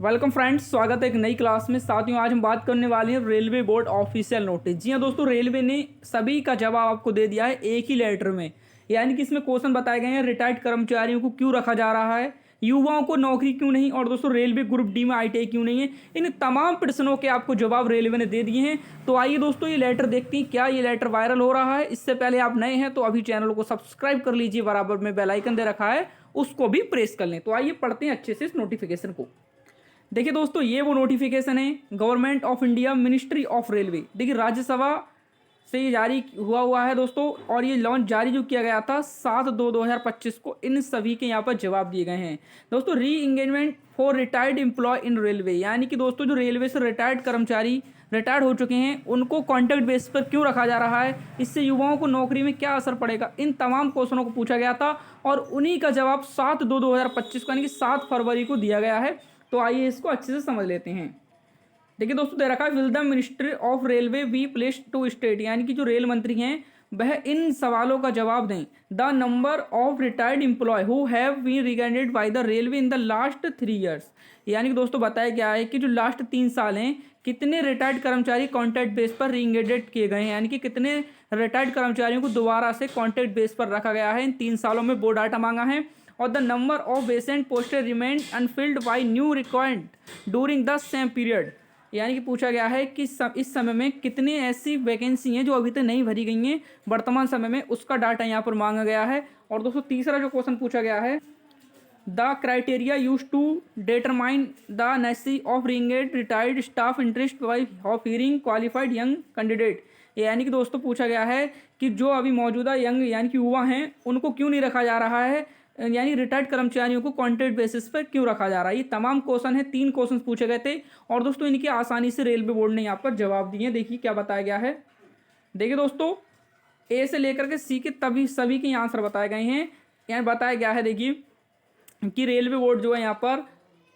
Welcome friends, स्वागत है एक नई क्लास में। साथियों, आज हम बात करने वाले हैं रेलवे बोर्ड ऑफिशियल नोटिस। जी हाँ दोस्तों, रेलवे ने सभी का जवाब आपको दे दिया है एक ही लेटर में। यानी कि इसमें क्वेश्चन बताए गए हैं, रिटायर्ड कर्मचारियों को क्यों रखा जा रहा है, युवाओं को नौकरी क्यों नहीं, और दोस्तों रेलवे ग्रुप डी में आईटीआई क्यों नहीं है। इन तमाम प्रश्नों के आपको जवाब रेलवे ने दे दिए हैं। तो आइए दोस्तों ये लेटर देखते हैं, क्या ये लेटर वायरल हो रहा है। इससे पहले आप नए हैं तो अभी चैनल को सब्सक्राइब कर लीजिए, बराबर में बेल आइकन दे रखा है उसको भी प्रेस कर लें। तो आइए पढ़ते हैं अच्छे से इस नोटिफिकेशन को। देखिए दोस्तों, ये वो नोटिफिकेशन है government of India ministry of railway. देखिए राज्यसभा से ये जारी हुआ है दोस्तों, और ये लॉन्च जारी जो किया गया था 7/2/2025 को। इन सभी के यहाँ पर जवाब दिए गए हैं दोस्तों। Reengagement for retired employ in railway, यानी कि दोस्तों जो रेलवे से रिटायर्ड कर्मचारी रिटायर्ड हो चुके हैं उनको कॉन्ट्रैक्ट बेस पर क्यों रखा जा रहा है, इससे युवाओं को नौकरी में क्या असर पड़ेगा, इन तमाम क्वेश्चनों को पूछा गया था। और उन्हीं का जवाब 7/2/2025 को यानी कि 7 फरवरी को दिया गया है। तो आइए इसको अच्छे से समझ लेते हैं। देखिए दोस्तों, दे रखा है will the ministry of railway be placed to state, यानी कि जो रेल मंत्री हैं वह इन सवालों का जवाब दें। The number of retired employee who have been reengaged by the railway in the last 3 years, यानी कि दोस्तों बताया गया है कि जो लास्ट 3 साल हैं कितने रिटायर्ड कर्मचारी कॉन्ट्रैक्ट बेस पर रीइंगेजेड किए गए हैं, यानी कि कितने रिटायर्ड कर्मचारियों को दोबारा से कॉन्ट्रैक्ट बेस पर रखा गया है इन 3 सालों में, वो डाटा मांगा है। और the number of vacant posted remain unfilled by new required during the same period, यानी कि पूछा गया है कि इस समय में कितनी ऐसी वैकेंसी हैं जो अभी तक नहीं भरी गई हैं वर्तमान समय में, उसका डाटा यहाँ पर मांगा गया है। और दोस्तों तीसरा जो क्वेश्चन पूछा गया है, the criteria use to determine the necessity of reengage retired staff interest by of hiring qualified young candidate, यानी कि दोस्तों पूछा गया है कि जो अभी मौजूदा यंग यानी कि युवा हैं उनको क्यों नहीं रखा जा रहा है, यानी रिटायर्ड कर्मचारियों को कॉन्ट्रैक्ट बेसिस पर क्यों रखा जा रहा है। ये तमाम क्वेश्चन है, 3 क्वेश्चन पूछे गए थे और दोस्तों इनकी आसानी से रेलवे बोर्ड ने यहाँ पर जवाब दिए। देखिए क्या बताया गया है। देखिए दोस्तों, ए से लेकर के सी के तभी सभी के आंसर बताए गए हैं। यहाँ बताया गया है देखिए कि रेलवे बोर्ड जो है यहाँ पर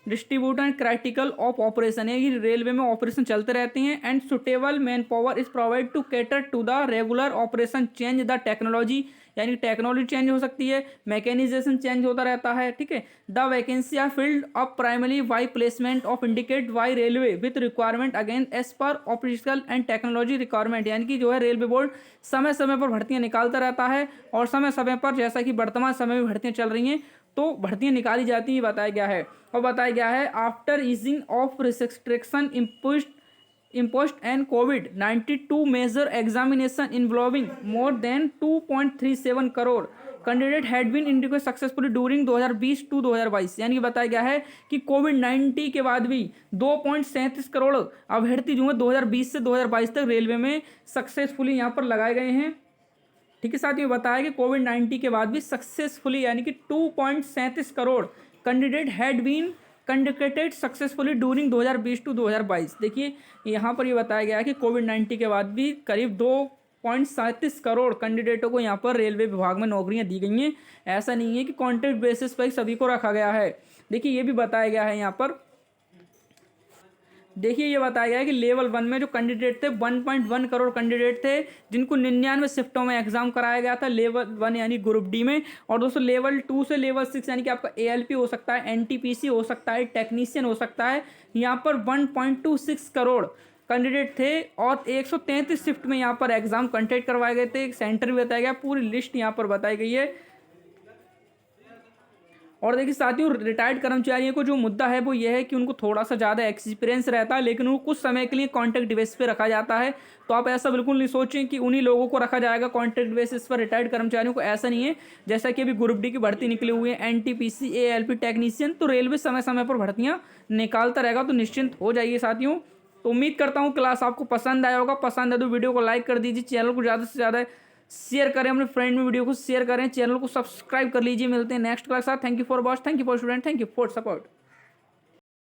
distribute and critical of operation है, ये रेलवे में ऑपरेशन चलते रहते हैं। And suitable manpower is provide to cater to the regular operation change the technology, यानी टेक्नोलॉजी चेंज हो सकती है, मैकेनाइजेशन चेंज होता रहता है, ठीक है। The vacancy are filled up primarily placement of indicate by railway with requirement again as per operational and technology requirement, यानी कि जो है रेलवे बोर्ड समय समय पर भर्तियां निकालता रहता है और समय समय पर जैसा कि वर्तमान समय में भर्तियां चल रही हैं तो भर्तियां निकाली जाती हैं, बताया गया है। और बताया गया है after easing of restriction imposed and COVID-19 major examination involving more than 2.37 crore candidate had been indicate successfully during 2020 to 2022, यानी कि बताया गया है कि कोविड-19 के बाद भी 2.37 करोड़ अभ्यर्थी जो है 2020 से 2022 तक रेलवे में सक्सेसफुली यहाँ पर लगाए गए हैं। ठीक है साथियों, बताया कि कोविड-19 के बाद भी सक्सेसफुली यानी कि 2.37 crore candidate had been conducted successfully during 2020 to 2022। देखिए यहाँ पर ये बताया गया है कि कोविड-19 के बाद भी करीब 2.37 करोड़ कैंडिडेटों को यहाँ पर रेलवे विभाग में नौकरियाँ दी गई हैं। ऐसा नहीं है कि कॉन्ट्रैक्ट बेसिस पर सभी को रखा गया है। देखिए ये भी बताया गया है यहाँ पर, देखिए ये बताया गया है कि लेवल 1 में जो कैंडिडेट थे 1.1 करोड़ कैंडिडेट थे जिनको 99 शिफ्टों में एग्जाम कराया गया था लेवल 1 यानी ग्रुप डी में। और दोस्तों लेवल 2 से लेवल 6 यानी कि आपका एएलपी हो सकता है, एनटीपीसी हो सकता है, टेक्नीशियन हो सकता है, यहाँ पर 1.26 करोड़ कैंडिडेट थे और 133 शिफ्ट में यहाँ पर एग्जाम कंडक्ट करवाए गए थे। एक सेंटर भी बताया गया, पूरी लिस्ट यहाँ पर बताई गई है। और देखिए साथियों, रिटायर्ड कर्मचारियों को जो मुद्दा है वो ये है कि उनको थोड़ा सा ज़्यादा एक्सपीरियंस रहता है लेकिन वो कुछ समय के लिए कॉन्ट्रैक्ट बेसिस पे रखा जाता है। तो आप ऐसा बिल्कुल नहीं सोचें कि उन्हीं लोगों को रखा जाएगा कॉन्ट्रैक्ट बेसिस पर, रिटायर्ड कर्मचारियों को, ऐसा नहीं है। जैसा कि अभी ग्रुप डी की भर्ती निकली हुई है, एनटीपीसी, एएलपी, टेक्नीशियन, तो रेलवे समय समय पर भर्तियाँ निकालता रहेगा, तो निश्चिंत हो जाइए साथियों। तो उम्मीद करता हूँ क्लास आपको पसंद आया होगा। पसंद है तो वीडियो को लाइक कर दीजिए, चैनल को ज़्यादा से ज़्यादा शेयर करें, अपने फ्रेंड में वीडियो को शेयर करें, चैनल को सब्सक्राइब कर लीजिए। मिलते हैं नेक्स्ट क्लास के साथ। Thank you for watch, thank you for student, thank you for support.